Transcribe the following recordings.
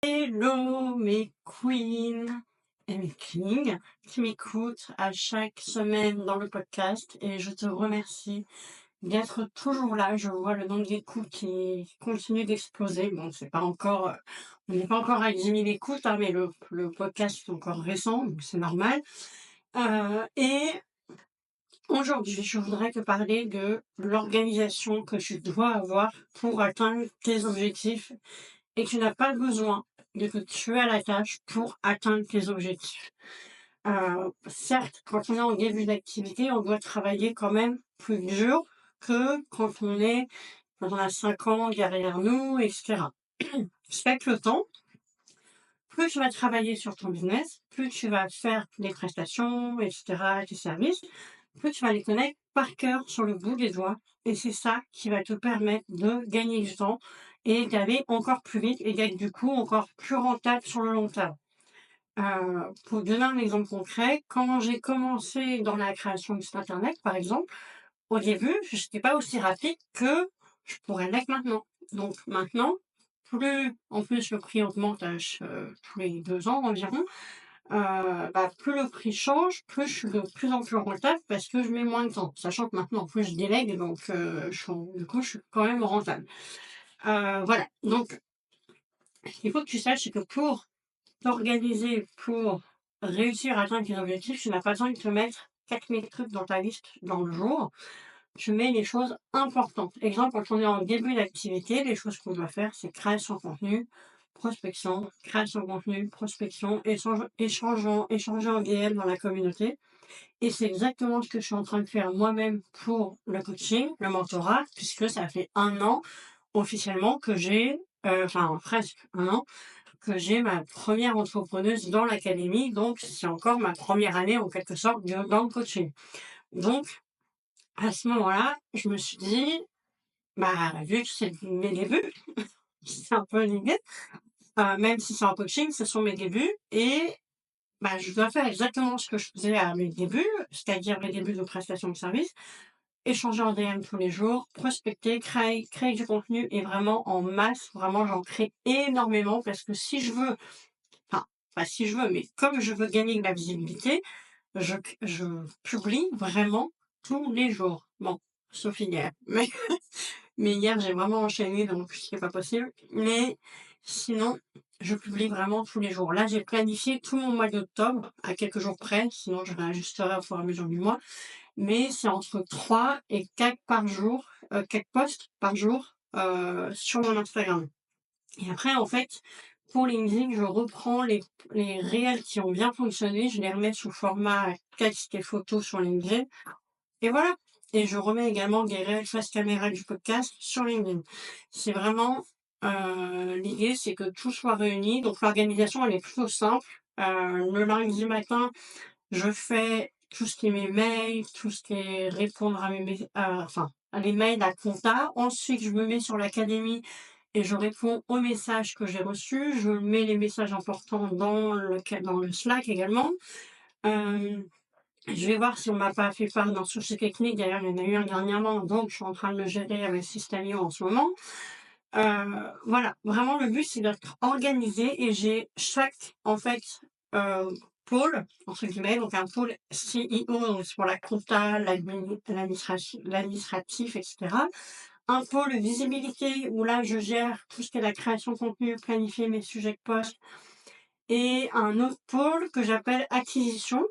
Hello mes queens et mes kings qui m'écoutent à chaque semaine dans le podcast et je te remercie d'être toujours là. Je vois le nombre d'écoutes qui continue d'exploser. Bon, c'est pas encore, on n'est pas encore à 10 000 écoutes, hein, mais le podcast est encore récent, donc c'est normal. Et aujourd'hui, je voudrais te parler de l'organisation que tu dois avoir pour atteindre tes objectifs et tu n'as pas besoin de te tuer à la tâche pour atteindre tes objectifs. Certes, quand on est en début d'activité, on doit travailler quand même plus dur que quand on a 5 ans derrière nous, etc. Avec le temps, plus tu vas travailler sur ton business, plus tu vas faire des prestations, etc., tes services, plus tu vas les connaître par cœur sur le bout des doigts. Et c'est ça qui va te permettre de gagner du temps et d'aller encore plus vite et d'être du coup encore plus rentable sur le long terme. Pour donner un exemple concret, quand j'ai commencé dans la création de site internet, par exemple, au début, je n'étais pas aussi rapide que je pourrais l'être maintenant. Donc maintenant, plus en plus le prix augmente tous les 2 ans environ, plus le prix change, plus je suis de plus en plus rentable parce que je mets moins de temps. Sachant que maintenant, en plus, je délègue, donc du coup, je suis quand même rentable. Voilà, donc ce qu'il faut que tu saches, c'est que pour t'organiser, pour réussir à atteindre tes objectifs, tu n'as pas besoin de te mettre 4 000 trucs dans ta liste dans le jour. Tu mets les choses importantes. Exemple, quand on est en début d'activité, les choses qu'on doit faire, c'est création de contenu, prospection, création de contenu, prospection, échanger en DM dans la communauté. Et c'est exactement ce que je suis en train de faire moi-même pour le coaching, le mentorat, puisque ça fait 1 an officiellement que enfin presque 1 an, que j'ai ma première entrepreneuse dans l'académie. Donc, c'est encore ma première année en quelque sorte dans le coaching. Donc, à ce moment-là, je me suis dit, vu que c'est mes débuts, c'est un peu l'idée, même si c'est en coaching, ce sont mes débuts et je dois faire exactement ce que je faisais à mes débuts, c'est-à-dire mes débuts de prestation de service, échanger en DM tous les jours, prospecter, créer du contenu et vraiment en masse, vraiment j'en crée énormément parce que si je veux, enfin, pas si je veux, mais comme je veux gagner de la visibilité, je publie vraiment tous les jours. Bon, sauf hier, mais hier, j'ai vraiment enchaîné, donc c'est pas possible. Mais sinon, je publie vraiment tous les jours. Là, j'ai planifié tout mon mois d'octobre à quelques jours près, sinon je réajusterai au fur et à mesure du mois. Mais c'est entre 3 et 4 par jour, 4 posts par jour sur mon Instagram. Et après, en fait, pour LinkedIn, je reprends les réels qui ont bien fonctionné, je les remets sous format texte et photo sur LinkedIn. Et voilà. Et je remets également des réels face caméra du podcast sur LinkedIn. C'est vraiment l'idée, c'est que tout soit réuni. Donc l'organisation, elle est plutôt simple. Le lundi matin, je fais tout ce qui est mes mails, tout ce qui est répondre à à les mails à compta. Ensuite, je me mets sur l'académie et je réponds aux messages que j'ai reçus. Je mets les messages importants dans le Slack également. Je vais voir si on m'a pas fait part d'un souci technique. D'ailleurs, il y en a eu un dernièrement, donc je suis en train de le gérer avec Systemio en ce moment. Voilà, vraiment le but, c'est d'être organisé et j'ai chaque, en fait, heu, pôle, entre guillemets, donc un pôle CEO, donc c'est pour la compta, l'administratif et cetera. Un pôle visibilité où là, je gère tout ce qui est la création de contenu, planifier mes sujets de poste et un autre pôle que j'appelle acquisition.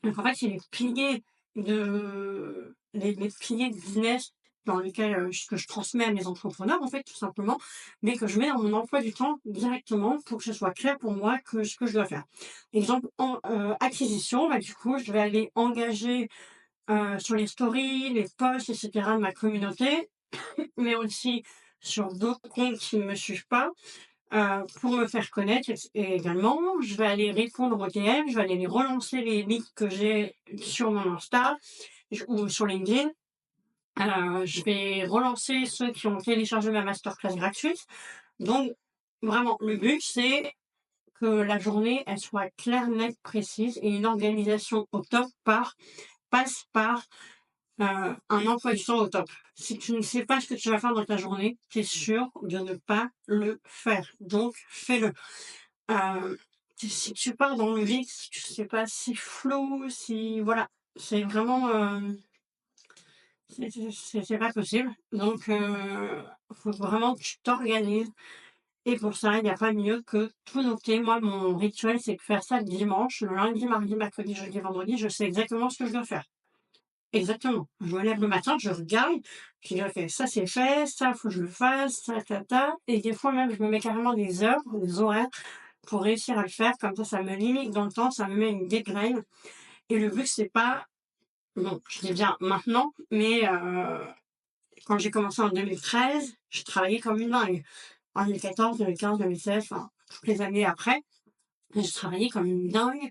Donc en fait, c'est les piliers de business dans lesquels, que je transmets à mes entrepreneurs, en fait, tout simplement, mais que je mets dans mon emploi du temps directement pour que ce soit clair pour moi que ce que je dois faire. Exemple, acquisition, du coup, je vais aller engager, sur les stories, les posts et cetera de ma communauté, mais aussi sur d'autres comptes qui ne me suivent pas, pour me faire connaître et également, je vais aller répondre aux DM, je vais aller les relancer les leads que j'ai sur mon Insta ou sur LinkedIn. Je vais relancer ceux qui ont téléchargé ma masterclass gratuite. Donc vraiment, le but, c'est que la journée, elle soit claire, nette, précise et une organisation au top passe par un emploi du temps au top. Si tu ne sais pas ce que tu vas faire dans ta journée, tu es sûr de ne pas le faire. Donc fais-le. Si tu pars dans le vide, si tu sais pas, si flou, si voilà, c'est vraiment, c'est pas possible. Donc faut vraiment que tu t'organises et pour ça, il y a pas mieux que tout noter. Moi, mon rituel, c'est de faire ça le dimanche, le lundi, mardi, mercredi, jeudi, vendredi, je sais exactement ce que je dois faire. Exactement. Je me lève le matin, je regarde, puis je fais: «Ça, c'est fait, ça, faut que je le fasse, ça, et des fois même, je me mets carrément des heures, des horaires pour réussir à le faire. Comme ça me limite dans le temps, ça me met une deadline et le but, c'est pas bon, je dis bien maintenant, mais quand j'ai commencé en 2013, je travaillais comme une dingue. En 2014, 2015, 2016, enfin, toutes les années après, je travaillais comme une dingue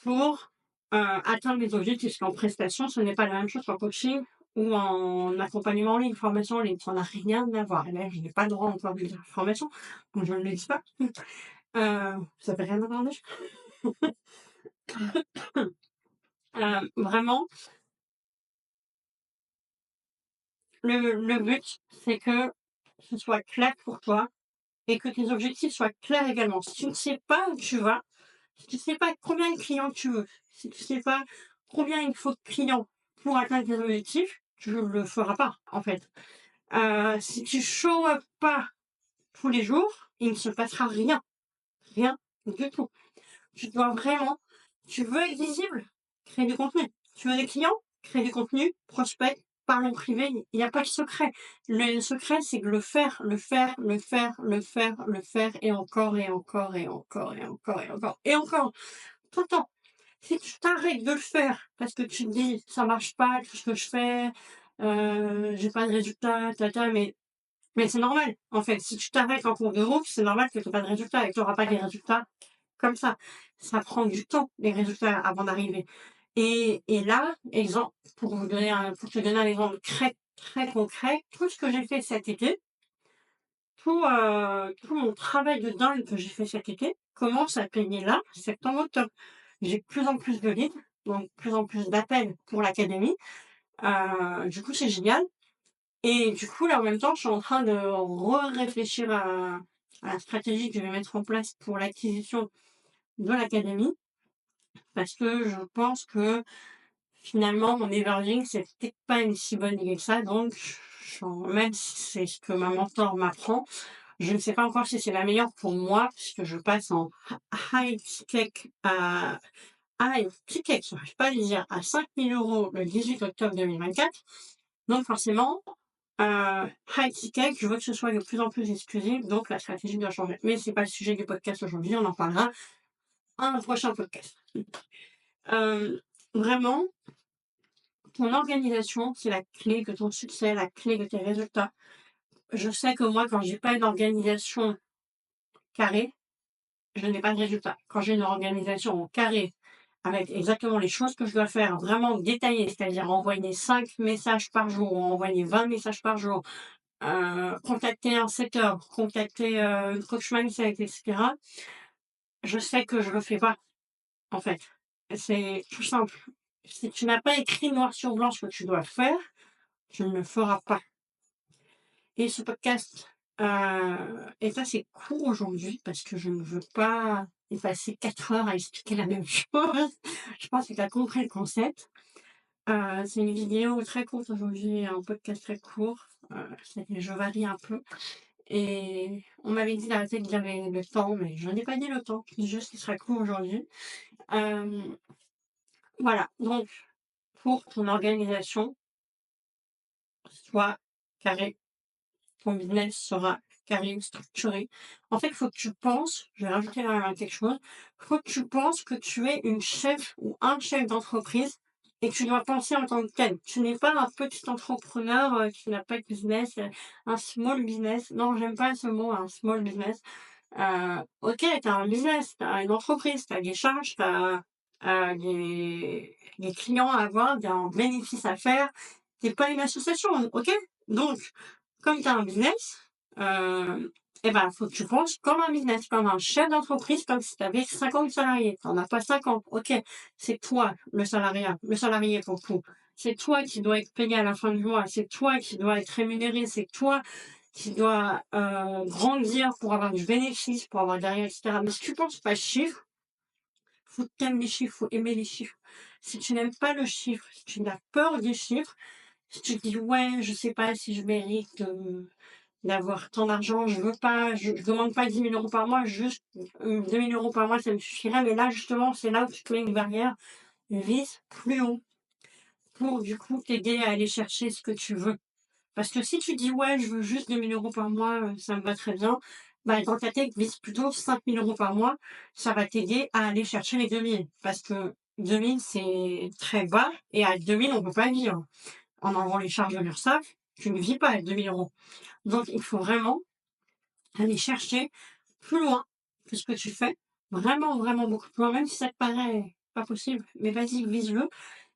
pour, atteindre mes objectifs. Parce qu'en prestation, ce n'est pas la même chose qu'en coaching ou en accompagnement en ligne, formation en ligne. Ça n'a rien à voir. Et d'ailleurs, je n'ai pas le droit encore de dire formation, donc je ne le dis pas. Ça fait rien à voir déjà. Vraiment, le but, c'est que ce soit clair pour toi et que tes objectifs soient clairs également. Si tu ne sais pas où tu vas, si tu ne sais pas combien de clients tu veux, si tu ne sais pas combien il faut de clients pour atteindre tes objectifs, tu ne le feras pas, en fait. Si tu show up pas tous les jours, il ne se passera rien, rien du tout. Tu dois vraiment, tu veux être visible, crée du contenu. Tu veux des clients, crée du contenu, prospect, parle en privé, il n'y a pas de secret. Le secret, c'est de le faire, le faire, le faire, le faire, le faire, et encore, et encore, et encore, et encore, et encore, et encore, tout le temps. Si tu t'arrêtes de le faire parce que tu te dis ça marche pas, tout ce que je fais, j'ai pas de résultat, mais c'est normal, en fait. Si tu t'arrêtes en cours de route, c'est normal que tu aies pas de résultats et que tu auras pas des résultats comme ça. Ça prend du temps, les résultats, avant d'arriver. Et là, exemple, pour te donner un exemple très, très concret, tout ce que j'ai fait cet été, tout mon travail de dingue que j'ai fait cet été commence à payer là, septembre, octobre. J'ai de plus en plus de leads, donc de plus en plus d'appels pour l'académie. Du coup, c'est génial. Et du coup, là, en même temps, je suis en train de réfléchir à la stratégie que je vais mettre en place pour l'acquisition de l'académie, parce que je pense que finalement, mon evergreen, c'est peut-être pas une si bonne idée que ça. Donc, même si c'est ce que ma mentor m'apprend, je ne sais pas encore si c'est la meilleure pour moi, puisque je passe en high ticket j'arrive pas à le dire, à 5 000 € le 18 octobre 2024. Donc forcément, high ticket, je veux que ce soit de plus en plus exclusif, donc la stratégie doit changer. Mais c'est pas le sujet du podcast aujourd'hui, on en parlera à un prochain podcast. Vraiment, ton organisation, c'est la clé de ton succès, la clé de tes résultats. Je sais que moi, quand j'ai pas une organisation carrée, je n'ai pas de résultat. Quand j'ai une organisation carrée, avec exactement les choses que je dois faire, vraiment détaillées, c'est-à-dire envoyer 5 messages par jour, envoyer 20 messages par jour, contacter un setter, contacter, une coach mindset, et cetera. Je sais que je le fais pas, en fait. C'est tout simple. Si tu n'as pas écrit noir sur blanc ce que tu dois faire, tu ne le feras pas. Et ce podcast est assez court aujourd'hui parce que je ne veux pas y passer 4 heures à expliquer la même chose. Je pense que tu as compris le concept. C'est une vidéo très courte aujourd'hui, un podcast très court. Je varie un peu. Et on m'avait dit d'arrêter de dire le temps, mais je n'ai pas dit le temps. Je dis juste qu'il sera court aujourd'hui. Euh, voilà. Donc, pour ton organisation, sois carré. Ton business sera carré, structuré. En fait, il faut que tu penses, je vais rajouter là quelque chose, il faut que tu penses que tu es une chef ou un chef d'entreprise et que tu dois penser en tant que tel. Tu n'es pas un petit entrepreneur qui n'a pas de business, un small business. Non, j'aime pas ce mot, un small business. Ok, tu as un business, tu as une entreprise, tu as des charges, tu as des clients à avoir, un bénéfice à faire. Tu n'es pas une association, ok? Donc, comme tu as un business, et ben, faut que tu penses comme un business, comme un chef d'entreprise, comme si tu avais 50 salariés. Tu n'en as pas 50, ok, c'est toi le salariat, le salarié pour tout. C'est toi qui dois être payé à la fin du mois, c'est toi qui dois être rémunéré, c'est toi qui dois, grandir pour avoir du bénéfice, pour avoir derrière et cetera. Mais si tu penses pas chiffres, faut que tu aimes les chiffres, faut aimer les chiffres. Si tu n'aimes pas le chiffre, si tu as peur des chiffres, si tu te dis: «Ouais, je sais pas si je mérite, d'avoir tant d'argent, je veux pas, je demande pas 10 000 € par mois, juste, 2 000 € par mois, ça me suffirait». Mais là, justement, c'est là où tu te mets une barrière. Vise plus haut pour, du coup, t'aider à aller chercher ce que tu veux. Parce que si tu dis: «Ouais, je veux juste 2 000 € par mois, ça me va très bien», bah, dans ta tête, vise plutôt 5 000 € par mois. Ça va t'aider à aller chercher les 2 000 parce que 2 000 c'est très bas et à 2 000 on peut pas vivre. En enlevant les charges de l'URSSAF, tu ne vis pas à 2 000 €. Donc il faut vraiment aller chercher plus loin que ce que tu fais. Vraiment, vraiment beaucoup plus loin, même si ça te paraît pas possible, mais vas-y, vise-le.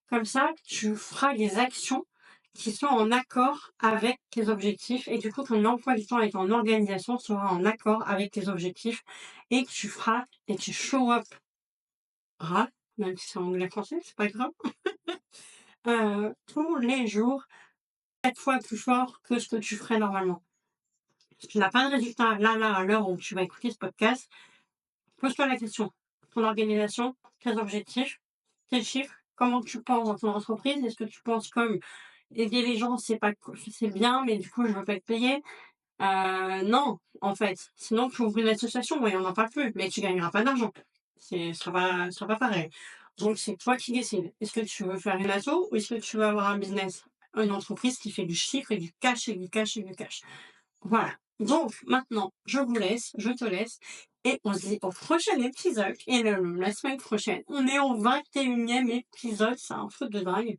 Comme ça, tu feras des actions qui sont en accord avec tes objectifs et du coup, ton emploi du temps et ton organisation sera en accord avec tes objectifs et que tu feras et tu show up, même si c'est en anglais-français, c'est pas grave, tous les jours, 4 fois plus fort que ce que tu ferais normalement. Si tu n'as pas de résultat là, à l'heure où tu vas écouter ce podcast, pose-toi la question. Ton organisation, tes objectifs, tes chiffres, comment tu penses dans ton entreprise? Est-ce que tu penses comme aider les gens, c'est pas c'est bien, mais du coup, je veux pas être payé? Non, en fait. Sinon, tu ouvres une association et on n'en parle plus, mais tu gagneras pas d'argent. Ça sera pas pareil. Donc, c'est toi qui décides. Est-ce que tu veux faire une asso ou est-ce que tu veux avoir un business? Une entreprise qui fait du chiffre et du cash et du cash et du cash. Voilà. Donc maintenant, je te laisse et on se dit au prochain épisode et la semaine prochaine. On est au 21e épisode, c'est un truc de dingue.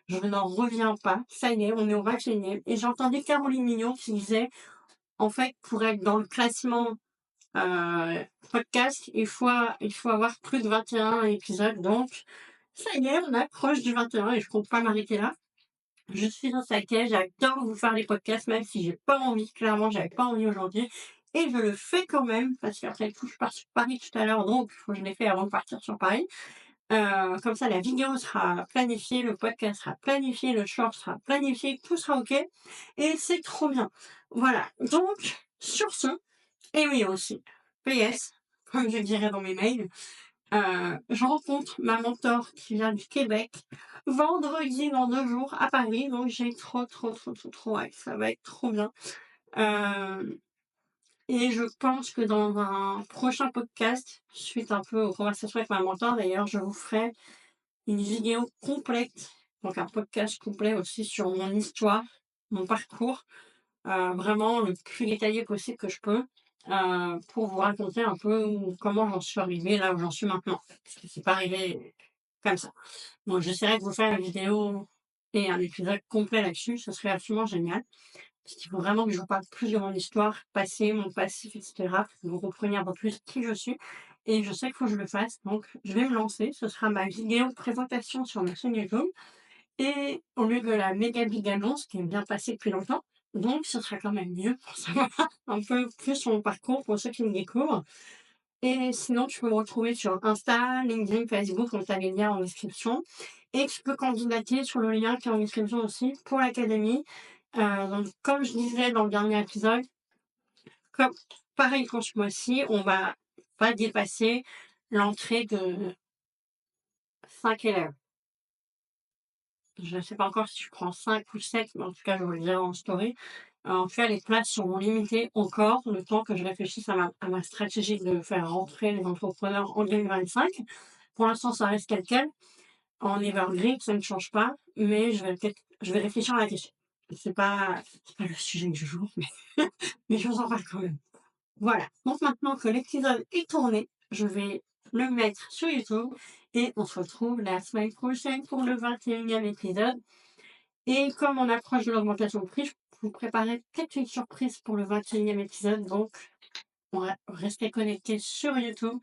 Je n'en reviens pas. Ça y est, on est au 21e et j'entendais Caroline Mignot qui disait, en fait, pour être dans le classement, podcast, il faut avoir plus de 21 épisodes. Donc ça y est, on approche du 21 et je compte pas m'arrêter là. Je suis un taquet, j'adore vous faire des podcasts, même si j'ai pas envie. Clairement, j'avais pas envie aujourd'hui. Et je le fais quand même, parce qu'après tout, je pars sur Paris tout à l'heure, donc il faut que je l'ai fait avant de partir sur Paris. Comme ça, la vidéo sera planifiée, le podcast sera planifié, le short sera planifié, tout sera OK. Et c'est trop bien. Voilà. Donc, sur ce, et oui aussi, PS, comme je dirais dans mes mails, je rencontre ma mentor qui vient du Québec vendredi dans 2 jours à Paris, donc j'ai trop, trop, trop, trop, trop hâte. Ça va être trop bien. Hem et je pense que dans un prochain podcast, suite un peu aux conversations avec ma mentor d'ailleurs, je vous ferai une vidéo complète, donc un podcast complet aussi sur mon histoire, mon parcours, vraiment le plus détaillé possible que je peux, pour vous raconter un peu comment j'en suis arrivée là où j'en suis maintenant. Parce que c'est pas arrivé comme ça. Donc j'essaierai de vous faire une vidéo et un épisode complet là-dessus, ce serait absolument génial. Parce qu'il faut vraiment que je vous parle plus de mon histoire passée, mon passif, et cetera, pour que vous compreniez un peu plus qui je suis et je sais qu'il faut que je le fasse, donc je vais me lancer. Ce sera ma vidéo de présentation sur ma chaîne YouTube et au lieu de la méga big annonce qui est bien passée depuis longtemps, donc ce sera quand même mieux pour savoir un peu plus sur mon parcours pour ceux qui me découvrent. Et sinon, tu peux me retrouver sur Insta, LinkedIn, Facebook, donc tu as les liens en description. Et tu peux candidater sur le lien qui est en description aussi pour l'académie. Donc, comme je disais dans le dernier épisode, comme pareil pour ce mois-ci, on va pas dépasser l'entrée de 5 élèves. Je ne sais pas encore si je prends 5 ou 7, mais en tout cas, je vous le dirai en story. En tout cas, les places seront limitées encore, le temps que je réfléchisse à ma stratégie de faire rentrer les entrepreneurs en 2025. Pour l'instant, ça reste tel quel. En evergreen, ça ne change pas, mais je vais réfléchir à la question. C'est pas le sujet du jour, mais, mais je vous en parle quand même. Voilà. Donc maintenant que l'épisode est tourné, je vais le mettre sur YouTube et on se retrouve la semaine prochaine pour le 21e épisode. Et comme on approche de l'augmentation de prix, je vous préparer peut-être une surprise pour le 21e épisode. Donc, restez connectés sur YouTube,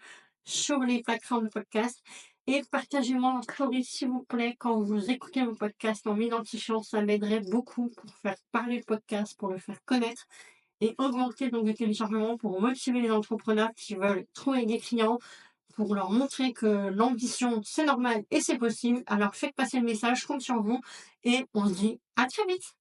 sur les plateformes de podcast et partagez-moi en story s'il vous plaît quand vous écoutez mon podcast en m'identifiant. Ça m'aiderait beaucoup pour faire parler le podcast, pour le faire connaître et augmenter donc le téléchargement pour motiver les entrepreneurs qui veulent trouver des clients, pour leur montrer que l'ambition, c'est normal et c'est possible. Alors faites passer le message, je compte sur vous et on se dit à très vite.